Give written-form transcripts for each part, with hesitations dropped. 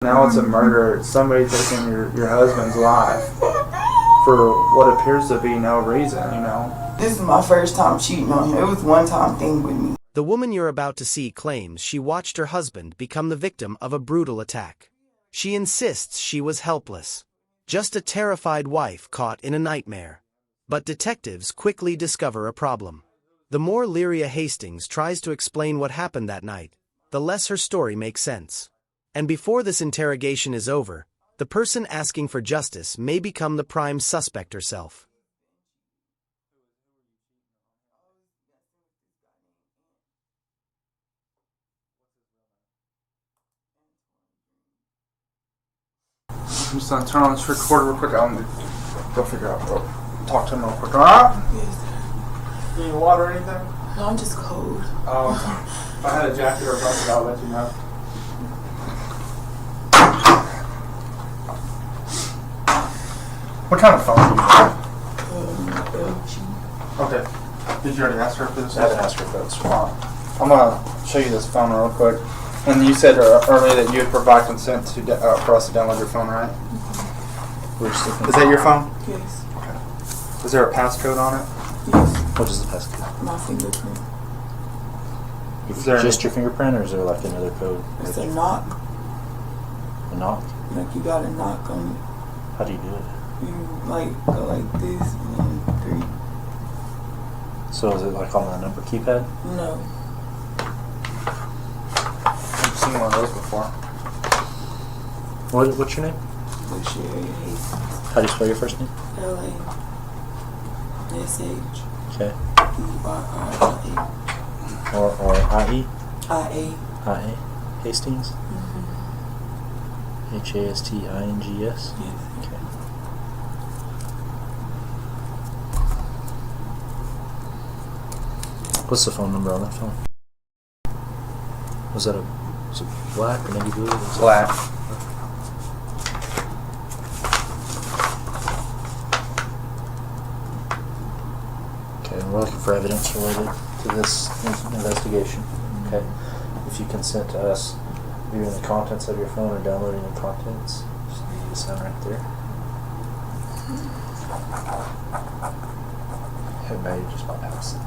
Now it's a murder. Somebody taking your husband's life for what appears to be no reason, you know. This is my first time cheating on him. It was one-time thing with me. The woman you're about to see claims she watched her husband become the victim of a brutal attack. She insists she was helpless, just a terrified wife caught in a nightmare. But detectives quickly discover a problem. The more Lyria Hastings tries to explain what happened that night, the less her story makes sense. And before this interrogation is over, the person asking for justice may become the prime suspect herself. I'm just gonna turn on this recorder real quick. I'm gonna go figure out. Talk to him real quick. Alright? Yes. You need water or anything? No, I'm just cold. If I had a jacket or a blanket, I'll let you know. What kind of phone do you have? LG. Okay. Did you already ask her for this? I haven't asked her for this. I'm gonna show you this phone real quick. And you said earlier that you would provide consent to for us to download your phone, right? Is that your phone? Yes. Okay. Is there a passcode on it? Yes. What is the passcode? My fingerprint. Is there Just your fingerprint, or is there like another code? It's a knock. A knock? Like you got a knock on it. How do you do it? You like go like this and then 3. So is it like on the number keypad? No. I've seen one of those before. What's your name? Lyria Hastings. How do you spell your first name? LASH. Okay. ERRIA. Or I-E? IA. I-A? Hastings? Hastings? Yes. Okay. What's the phone number on that phone? Was it black or navy blue? Black. Okay, and we're looking for evidence related to this investigation. Okay. If you consent to us viewing the contents of your phone or downloading the contents, just need to sign right there. Everybody just bypass it.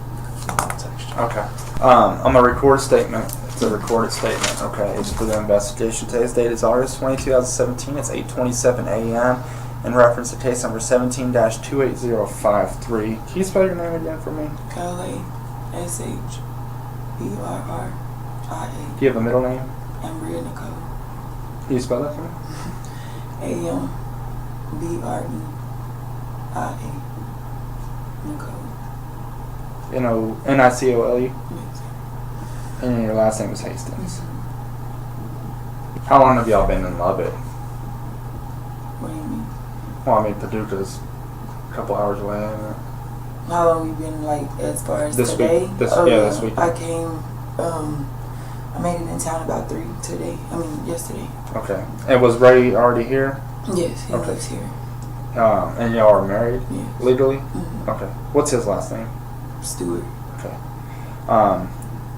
Okay. I'm gonna record a statement. It's a recorded statement. Okay. It's for the investigation. Today's date is August 20, 2017. It's 8:27 a.m. In reference to case number 17-28053. Can you spell your name again for me? LASHBRRIA. Do you have a middle name? Ambria Nicole. Can you spell that for me? AMBREIA. Nicole. Nicole. Yes. And your last name is Hastings. How long have y'all been in love? What do you mean? Well, I mean, Paducah's a couple hours away. How long we been like as far as This today? week. This week. I came. I made it in town about 3 today. Yesterday. Okay. And was Ray already here? Yes, he Okay. lives here. And y'all are married? Yes. Legally? Mm-hmm. Okay. What's his last name? Stewart. Okay.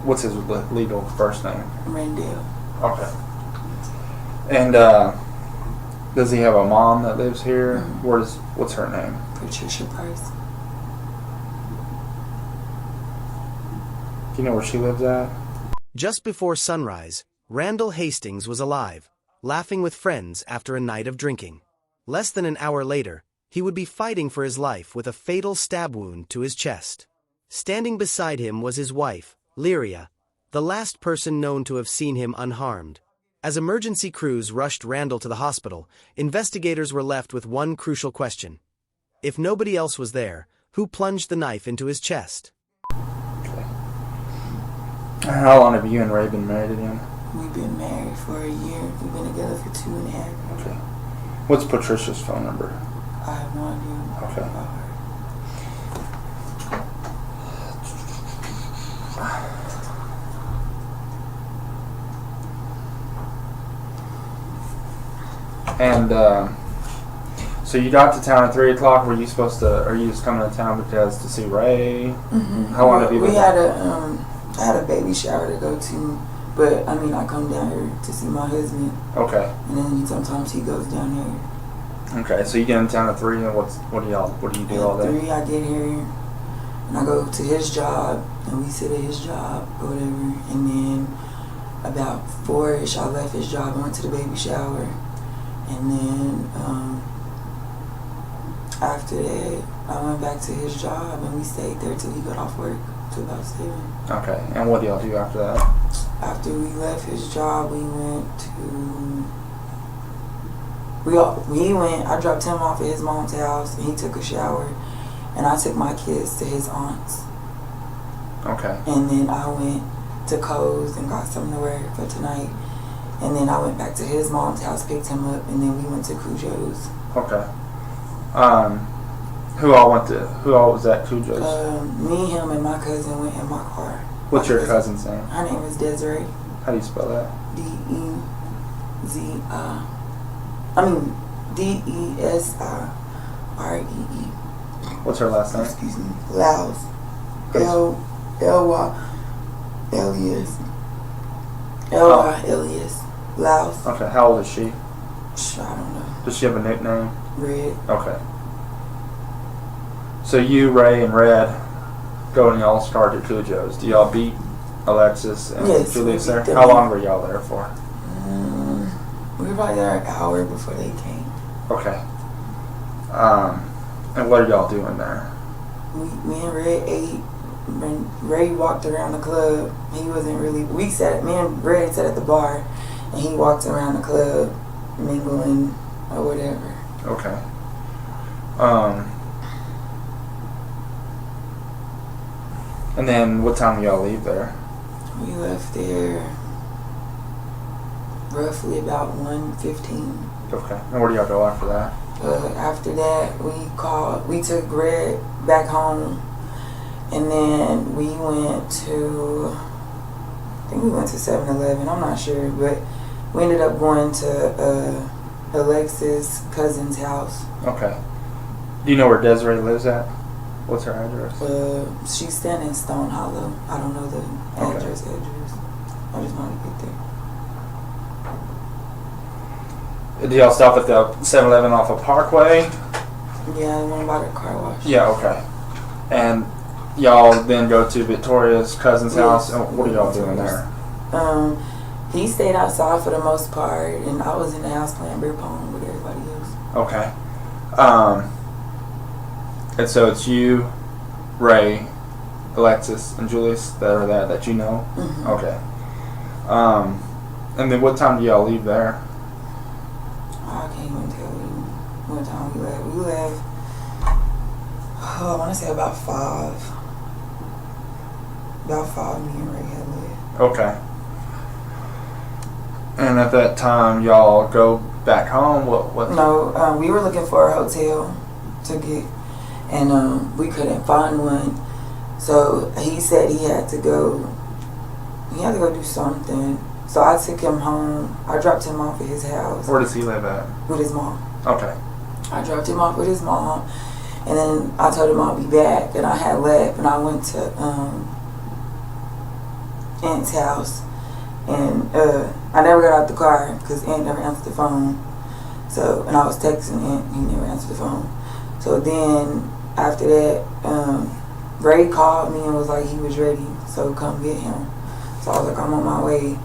What's his legal first name? Randall. Okay. And does he have a mom that lives here? Mm-hmm. What's her name? Patricia Price. Do you know where she lives at? Just before sunrise, Randall Hastings was alive, laughing with friends after a night of drinking. Less than an hour later, he would be fighting for his life with a fatal stab wound to his chest. Standing beside him was his wife, Lyria, the last person known to have seen him unharmed. As emergency crews rushed Randall to the hospital, investigators were left with one crucial question. If nobody else was there, who plunged the knife into his chest? Okay. How long have you and Ray been married again? We've been married for a year. We've been together for 2.5. Okay. What's Patricia's phone number? I have no idea Okay. about her. And so you got to town at 3 o'clock. Were you supposed to? Are you just coming to town because to see Ray? Mm-hmm. How long have you been? I had a baby shower to go to, but I come down here to see my husband. Okay. And then sometimes he goes down here. Okay, so you get in town at 3, and what do you do all At day? 3, I get here, and I go to his job, and we sit at his job or whatever. And then about 4-ish, I left his job, went to the baby shower, and then after that, I went back to his job, and we stayed there till he got off work till about 7. Okay, and what do y'all do after that? After we left his job, we went to. I dropped him off at his mom's house, and he took a shower, and I took my kids to his aunt's. Okay. And then I went to Co's and got something to wear for tonight. And then I went back to his mom's house, picked him up, and then we went to Cujo's. Okay. Who all was at Cujo's? Me, him, and my cousin went in my car. What's your cousin's name? Her name is Desiree. How do you spell that? Desiree. What's her last name? Excuse me. Laos. Elias. Laos. Okay, how old is she? I don't know. Does she have a nickname? Red. Okay. So you, Ray, and Red go and y'all start at Cujo's. Do y'all beat Alexis and Yes, Julius we there? beat them. How long were y'all there for? We were probably there an hour before they came. Okay. And what are y'all doing there? Me and Red ate. When Ray walked around the club, he wasn't really. Me and Red sat at the bar, and he walked around the club, mingling or whatever. Okay. And then what time do y'all leave there? We left there roughly about 1:15. Okay. And where do y'all go after that? After that, we took Red back home, and then we went to, I think we went to 7-Eleven, I'm not sure, but we ended up going to Alexis' cousin's house. Okay. Do you know where Desiree lives at? What's her address? She's staying in Stone Hollow. I don't know the address. I just want to get there. Do y'all stop at the 7-Eleven off of Parkway? Yeah, I went by the car wash. Yeah, okay. And y'all then go to Victoria's cousin's house, and what are y'all doing there? He stayed outside for the most part, and I was in the house playing beer pong with everybody else. Okay. And so it's you, Ray, Alexis, and Julius that are there that you know? Mm-hmm. Okay. And then what time do y'all leave there? I can't even tell you what time we left. We left, I want to say about 5. About 5, me and Ray had left. Okay. And at that time, y'all go back home? What? No, we were looking for a hotel to get, and we couldn't find one. So he said he had to go do something. So I took him home. I dropped him off at his house. Where does he live at? With his mom. Okay. I dropped him off with his mom, and then I told him I'll be back, and I had left, and I went to Aunt's house, and I never got out the car because Aunt never answered the phone. So, and I was texting Aunt, he never answered the phone. So then after that, Ray called me and was like he was ready, so come get him. So I was like, I'm on my way.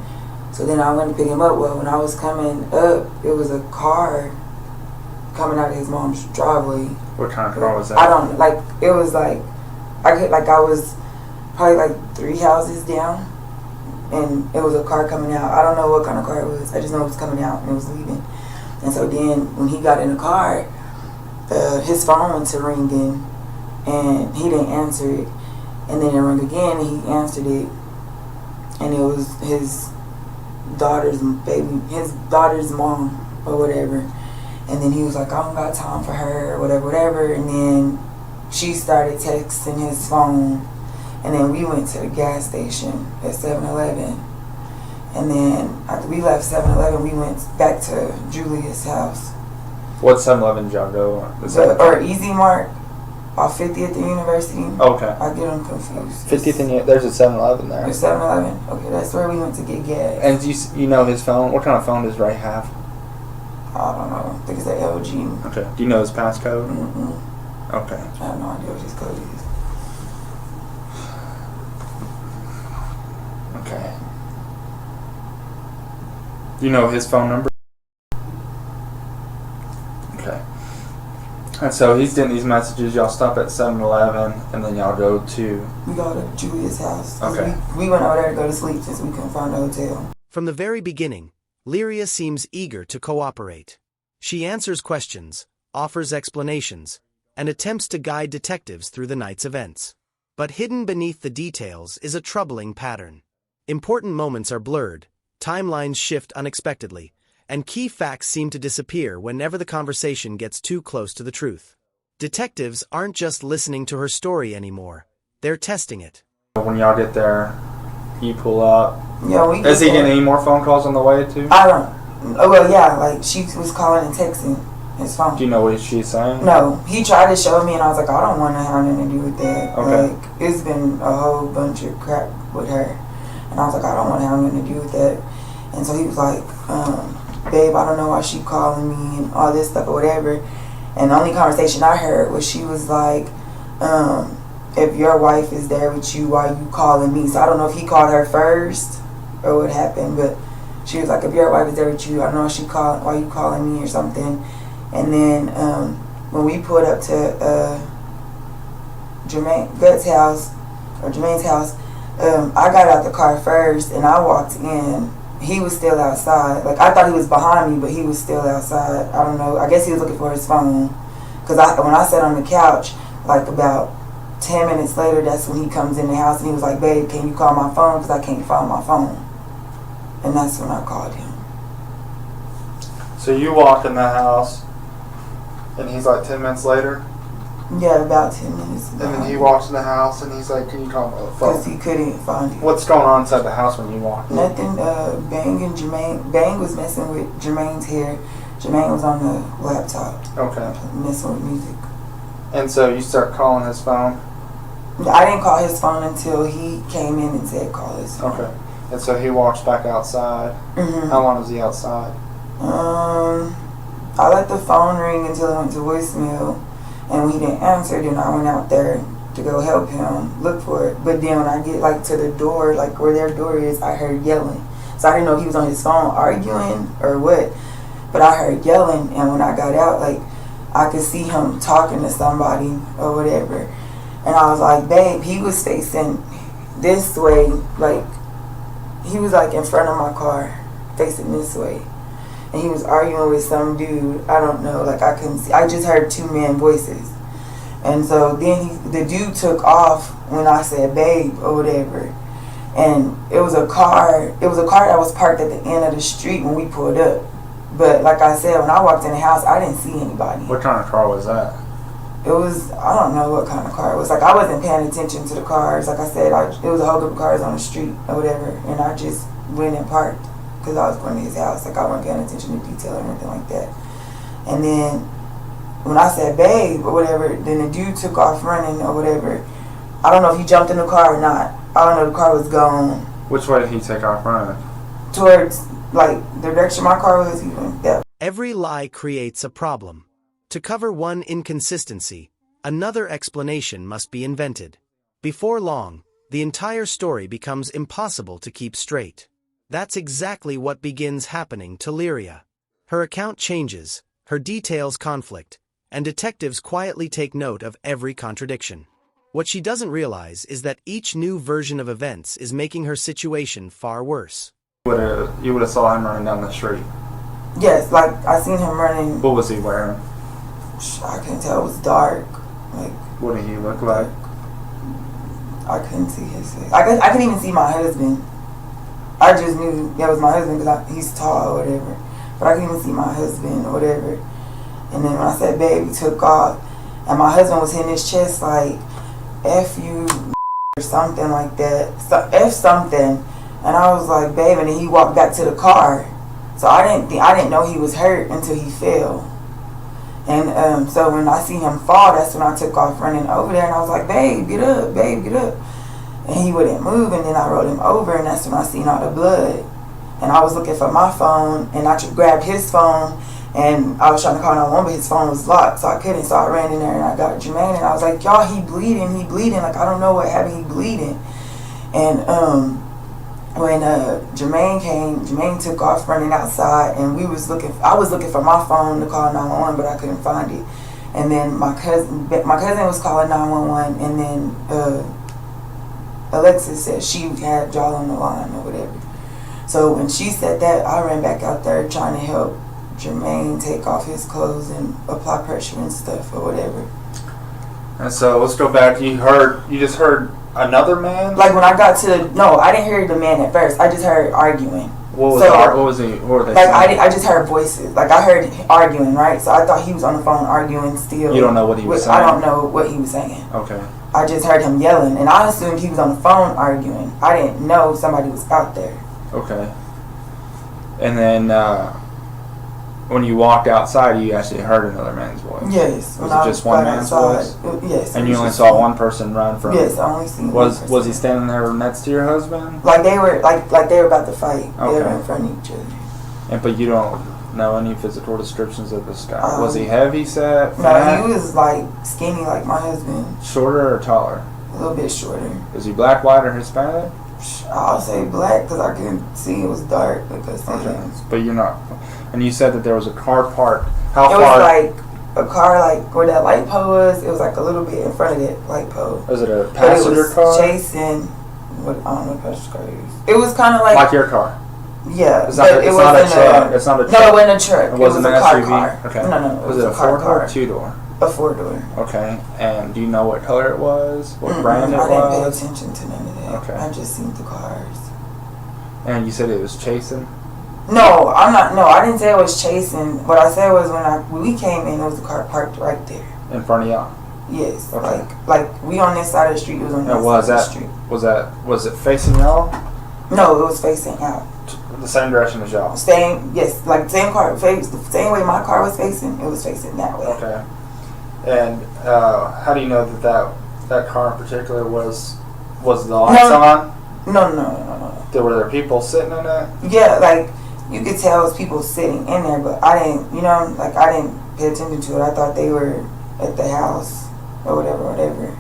So then I went to pick him up. Well, when I was coming up, it was a car coming out of his mom's driveway. What kind of car was that? I don't like. It was like I was probably like 3 houses down, and it was a car coming out. I don't know what kind of car it was. I just know it was coming out and it was leaving. And so then when he got in the car, his phone went to ringing, and he didn't answer it. And then it rang again, and he answered it, and it was his daughter's mom or whatever. And then he was like, I don't got time for her or whatever. And then she started texting his phone. And then we went to the gas station at 7-Eleven. And then after we left 7-Eleven, we went back to Julia's house. What 7-Eleven did y'all go on? Or Easy Mart. off 50th and University. Okay. I get them confused. 50th and there's a 7-Eleven there. There's 7-Eleven. Okay, that's where we went to get gas. And you know his phone? What kind of phone does Ray have? I don't know. I think it's an LG. Okay. Do you know his passcode? Mm-mm. Okay. I have no idea what his code is. Okay. Do you know his phone number? Okay. And so he's getting these messages. Y'all stop at 7-Eleven, and then y'all go to... We go to Julia's house. Okay. We went over there to go to sleep since we couldn't find a hotel. From the very beginning, Lyria seems eager to cooperate. She answers questions, offers explanations, and attempts to guide detectives through the night's events. But hidden beneath the details is a troubling pattern. Important moments are blurred, timelines shift unexpectedly, and key facts seem to disappear whenever the conversation gets too close to the truth. Detectives aren't just listening to her story anymore, they're testing it. When y'all get there, you pull up. Yeah, we Is he getting any more phone calls on the way too? I don't. Oh, well, yeah, like she was calling and texting his phone. Do you know what she's saying? No, he tried to show me, and I was like, I don't want to have anything to do with that. Okay. Like, it's been a whole bunch of crap with her, and I was like, I don't want to have anything to do with that. And so he was like, babe, I don't know why she calling me and all this stuff or whatever. And the only conversation I heard was she was like, if your wife is there with you, why you calling me? So I don't know if he called her first or what happened, but she was like, if your wife is there with you, I don't know if why you calling me or something. And then when we pulled up to Jermaine's house, I got out the car first and I walked in. He was still outside. Like, I thought he was behind me, but he was still outside. I don't know. I guess he was looking for his phone. Because when I sat on the couch, like about 10 minutes later, that's when he comes in the house and he was like, babe, can you call my phone? Because I can't find my phone. And that's when I called him. So you walk in the house, and he's like 10 minutes later? Yeah, about 10 minutes. And then he walks in the house, and he's like, can you call my phone? Because he couldn't find it. What's going on inside the house when you walk in? Nothing. Bang and Jermaine. Bang was messing with Jermaine's hair. Jermaine was on the laptop. Okay. Messing with music. And so you start calling his phone? I didn't call his phone until he came in and said call his phone. Okay. And so he walks back outside. Mm-hmm. How long is he outside? I let the phone ring until it went to voicemail. And when he didn't answer, then I went out there to go help him look for it. But then when I get like to the door, like where their door is, I heard yelling. So I didn't know if he was on his phone arguing or what. But I heard yelling, and when I got out, like I could see him talking to somebody or whatever. And I was like, babe, he was facing this way, like he was like in front of my car, facing this way. And he was arguing with some dude. I don't know, like I couldn't see. I just heard two men voices. And so then the dude took off when I said babe or whatever. And it was a car that was parked at the end of the street when we pulled up. But like I said, when I walked in the house, I didn't see anybody. What kind of car was that? It was, I don't know what kind of car it was. Like I wasn't paying attention to the cars. Like I said, it was a whole group of cars on the street or whatever. And I just went and parked. Because I was going to his house. Like, I wasn't paying attention to detail or anything like that. And then, when I said, babe, or whatever, then the dude took off running or whatever. I don't know if he jumped in the car or not. I don't know, the car was gone. Which way did he take off running? Towards, like, the direction my car was, he went that. Every lie creates a problem. To cover one inconsistency, another explanation must be invented. Before long, the entire story becomes impossible to keep straight. That's exactly what begins happening to Lyria. Her account changes, her details conflict, and detectives quietly take note of every contradiction. What she doesn't realize is that each new version of events is making her situation far worse. You would have saw him running down the street. Yes, like, I seen him running. What was he wearing? I couldn't tell, it was dark. Like, what did he look like? I couldn't see his face. I couldn't even see my husband. I just knew that was my husband because he's tall or whatever. But I couldn't even see my husband or whatever. And then when I said babe, he took off. And my husband was hitting his chest like, F you, or something like that. So, F something. And I was like, babe. And then he walked back to the car. So I didn't know he was hurt until he fell. And so when I see him fall, that's when I took off running over there, and I was like, babe, get up, babe, get up. And he wouldn't move, and then I rolled him over, and that's when I seen all the blood. And I was looking for my phone, and I grabbed his phone, and I was trying to call 911, but his phone was locked, so I couldn't. So I ran in there, and I got Jermaine, and I was like, y'all, he bleeding. Like, I don't know what happened, he bleeding. And when Jermaine came, Jermaine took off running outside, and I was looking for my phone to call 911, but I couldn't find it. And then my cousin was calling 911, and then Alexis said she had y'all on the line or whatever. So when she said that, I ran back out there trying to help Jermaine take off his clothes and apply pressure and stuff or whatever. And so let's go back. You just heard another man? Like when I got to, no, I didn't hear the man at first. I just heard arguing. What were they like saying? I just heard voices. Like I heard arguing, right? So I thought he was on the phone arguing still. You don't know what he was saying? I don't know what he was saying. Okay. I just heard him yelling, and I assumed he was on the phone arguing. I didn't know somebody was out there. Okay. And then when you walked outside, you actually heard another man's voice. Yes. Was it just one man's voice? Yes. And you only saw one person run from. Yes, I only seen. Was he standing there next to your husband? Like they were like they were about to fight. Okay. They were in front of each other. But you don't know any physical descriptions of this guy. Was he heavy set? No, he was like skinny like my husband. Shorter or taller? A little bit shorter. Is he black, white, or Hispanic? I'll say black because I couldn't see. It was dark. Okay. But you're not. And you said that there was a car parked. How far? It was like a car, like where that light pole was. It was like a little bit in front of that light pole. Was it a passenger car? Chasing. I don't know what passenger car it is. It was kind of like your car. Yeah, it's not a truck. It's not a truck. No, it wasn't a truck. It wasn't a an car SUV. car. Okay. No. Was it a 4-door or 2-door? A 4-door. Okay. And do you know what color it was? What brand it was? I didn't pay attention to none of that. Okay. I just seen the cars. And you said it was chasing? No, I'm not. No, I didn't say it was chasing. What I said was when we came in, there was a car parked right there. In front of y'all? Yes. Okay. Like we on this side of the street. It was on this side of the street. Was it facing y'all? No, it was facing out. The same direction as y'all? Yes, like same car, the same way my car was facing, it was facing that way. Okay. And how do you know that car in particular was the lights on? No. Were there people sitting in it? Yeah, like you could tell it was people sitting in there, but I didn't, I didn't pay attention to it. I thought they were at the house or whatever.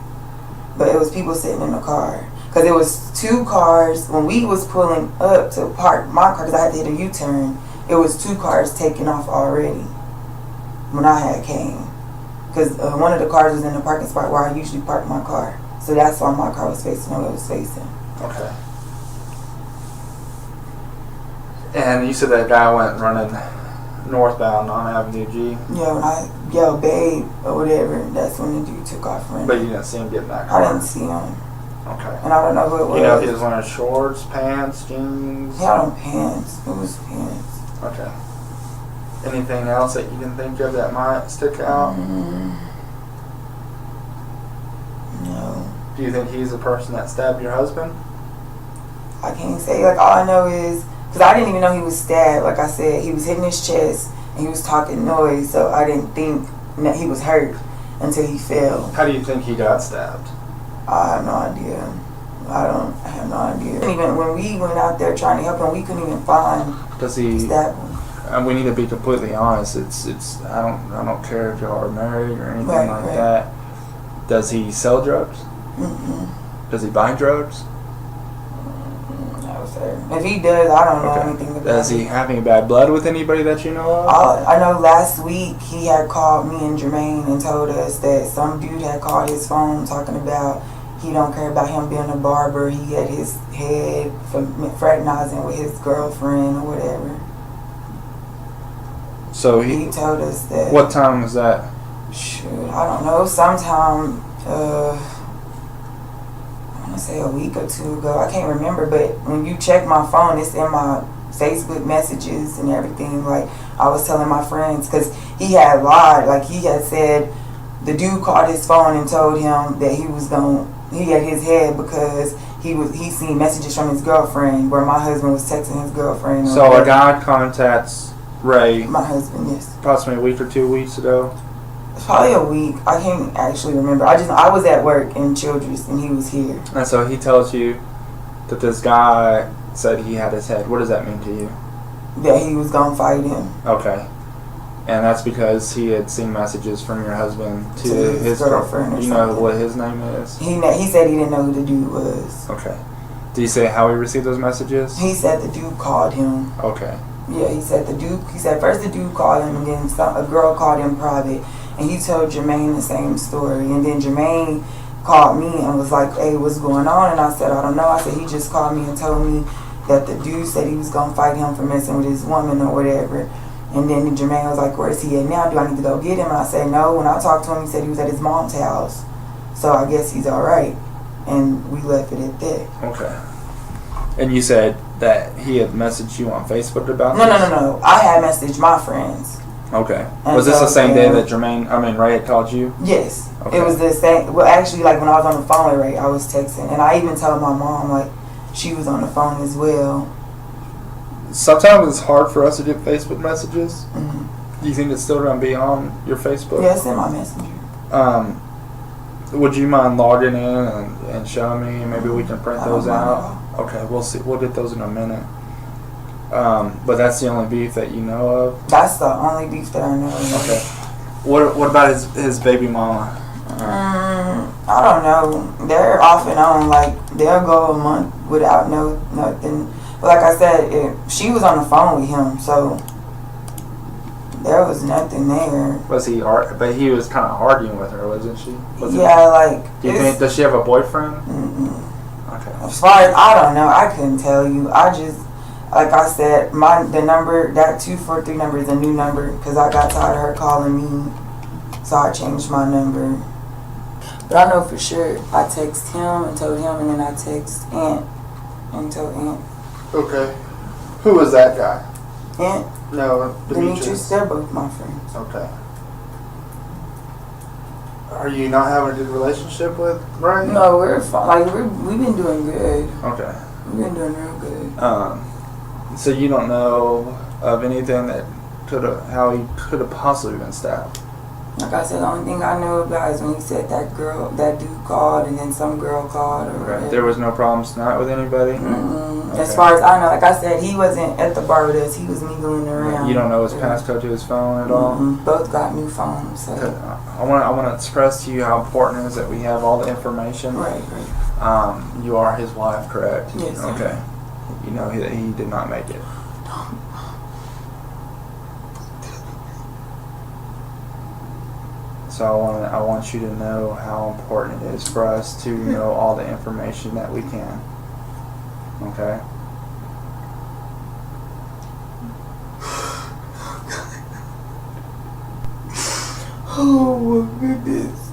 But it was people sitting in the car. Because it was 2 cars. When we was pulling up to park my car, because I had to hit a U-turn, it was 2 cars taking off already when I had came. Because one of the cars was in the parking spot where I usually park my car. So that's why my car was facing where it was facing. Okay. And you said that guy went running northbound on Avenue G? Yeah, when I yelled babe or whatever, that's when the dude took off running. But you didn't see him get in that car? I didn't see him. Okay. And I don't know who it was. You know if he was wearing shorts, pants, jeans? He had on pants. It was pants. Okay. Anything else that you can think of that might stick out? No. Do you think he's the person that stabbed your husband? I can't say. Like, all I know is, because I didn't even know he was stabbed. Like I said, he was hitting his chest and he was talking noise, so I didn't think that he was hurt until he fell. How do you think he got stabbed? I have no idea. I have no idea. Even when we went out there trying to help him, we couldn't even find stab him. And we need to be completely honest. It's I don't care if y'all are married or anything like that. Does he sell drugs? Mm-hmm. Does he buy drugs? No, sir. If he does, I don't know anything about it. Does he have any bad blood with anybody that you know of? I know last week he had called me and Jermaine and told us that some dude had called his phone talking about he don't care about him being a barber. He had his head fraternizing with his girlfriend or whatever. So he told us that. What time was that? Shoot, I don't know. Sometime, I want to say a week or 2 ago. I can't remember, but when you check my phone, it's in my Facebook messages and everything. Like, I was telling my friends, because he had lied. Like, he had said the dude called his phone and told him that he had his head because he seen messages from his girlfriend where my husband was texting his girlfriend. So a guy contacts Ray. My husband, yes. Approximately a week or 2 weeks ago. Probably a week. I can't actually remember. I was at work in Childress and he was here. And so he tells you that this guy said he had his head. What does that mean to you? That he was gonna fight him. Okay. And that's because he had seen messages from your husband to his girlfriend. Or you know what his name is? He said he didn't know who the dude was. Okay. Did he say how he received those messages? He said the dude called him. Okay. Yeah, he said first the dude called him, and then a girl called him private, and he told Jermaine the same story, and then Jermaine called me and was like, hey, what's going on? And I said, I don't know. I said, he just called me and told me that the dude said he was gonna fight him for messing with his woman or whatever. And then Jermaine was like, where is he at now? Do I need to go get him? And I said, no. When I talked to him, he said he was at his mom's house, so I guess he's all right. And we left it at that. Okay. And you said that he had messaged you on Facebook about this? No. I had messaged my friends. Okay. And was this so, the same day that Ray had called you? Yes. Okay. It was the same. Well, actually, like when I was on the phone with Ray, I was texting. And I even told my mom, like, she was on the phone as well. Sometimes it's hard for us to get Facebook messages. Mm-hmm. Do you think it's still going to be on your Facebook? Yeah, it's in my messenger. Would you mind logging in and showing me? Maybe we can print those out. Okay, we'll see. We'll get those in a minute. But that's the only beef that you know of? That's the only beef that I know of. Okay. What about his baby mama? I don't know. They're off and on. Like, they'll go a month without nothing. But like I said, she was on the phone with him, so there was nothing there. But he was kind of arguing with her, wasn't she? Like. Do you think, does she have a boyfriend? Okay. As far as, I don't know. I couldn't tell you. I just, like I said, the number, that 243 number is a new number because I got tired of her calling me, so I changed my number. But I know for sure I text him and told him, and then I text Aunt and told Aunt. Okay. Who was that guy? Aunt? No, Demetrius. They're both my friends. Okay. Are you not having a good relationship with Ray? No, we're fine. Like, we've been doing good. Okay. We've been doing real good. So you don't know of anything that how he could have possibly been stabbed? Like I said, the only thing I know about is when he said that dude called and then some girl called or whatever. There was no problems tonight with anybody? Okay. As far as I know, like I said, he wasn't at the bar with us. He was mingling around. You don't know his passcode to his phone at all? Both got new phones. So. I want to express to you how important it is that we have all the information. Right. You are his wife, correct? Yes. Okay. You know he did not make it. So I want you to know how important it is for us to know all the information that we can. Okay? Oh my goodness.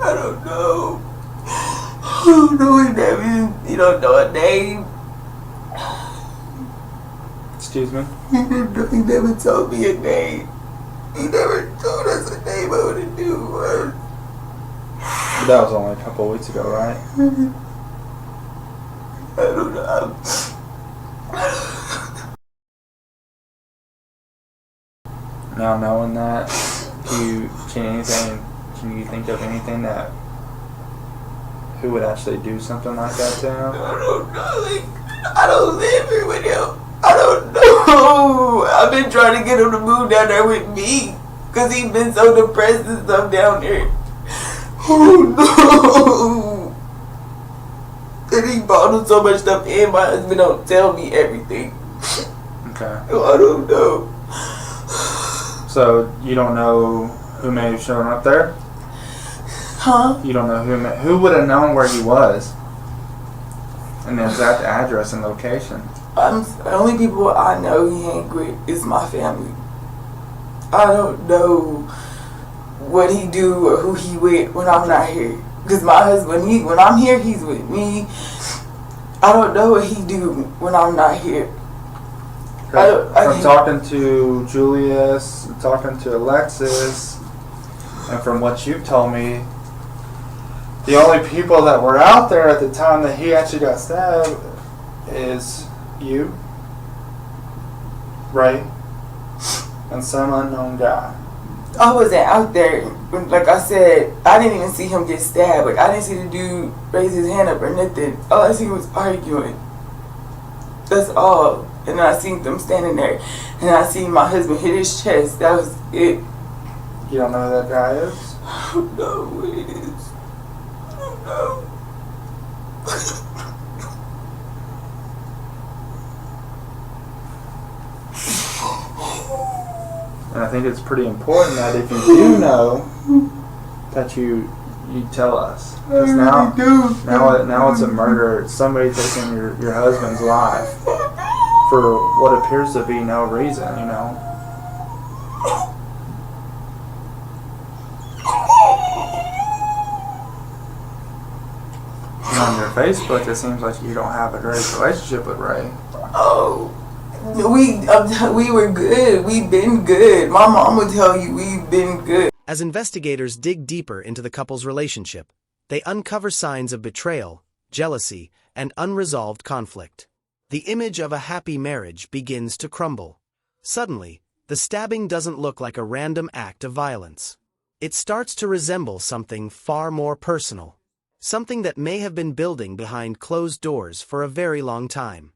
I don't know. I don't know his name. You don't know a name. Excuse me? He never told me a name. He never told us a name of the dude was. But that was only a couple of weeks ago, right? I don't know. Now knowing that, can you think of anything that who would actually do something like that to him? I don't know. Like, I don't live here with him. I don't know. I've been trying to get him to move down there with me because he's been so depressed and stuff down there. Oh no. And he bought him so much stuff and my husband don't tell me everything. Okay. I don't know. So you don't know who may have shown up there? Huh? You don't know who would have known where he was, and the exact address and location. The only people I know he hang with is my family. I don't know what he do or who he with when I'm not here. Cause my husband, when I'm here, he's with me. I don't know what he do when I'm not here. From talking to Julius, talking to Alexis, and from what you've told me, The only people that were out there at the time that he actually got stabbed is you, Ray, and some unknown guy. I wasn't out there. Like I said, I didn't even see him get stabbed. Like, I didn't see the dude raise his hand up or nothing. All I seen was arguing. That's all. And I seen them standing there. And I seen my husband hit his chest. That was it. You don't know who that guy is? I don't know what it is. I don't know. And I think it's pretty important that if you do know, that you tell us. Because now it's a murder. It's somebody taking your husband's life for what appears to be no reason, you know. And on your Facebook, it seems like you don't have a great relationship with Ray. Oh. We were good. We've been good. My mom would tell you we've been good. As investigators dig deeper into the couple's relationship, they uncover signs of betrayal, jealousy, and unresolved conflict. The image of a happy marriage begins to crumble. Suddenly, the stabbing doesn't look like a random act of violence. It starts to resemble something far more personal, something that may have been building behind closed doors for a very long time.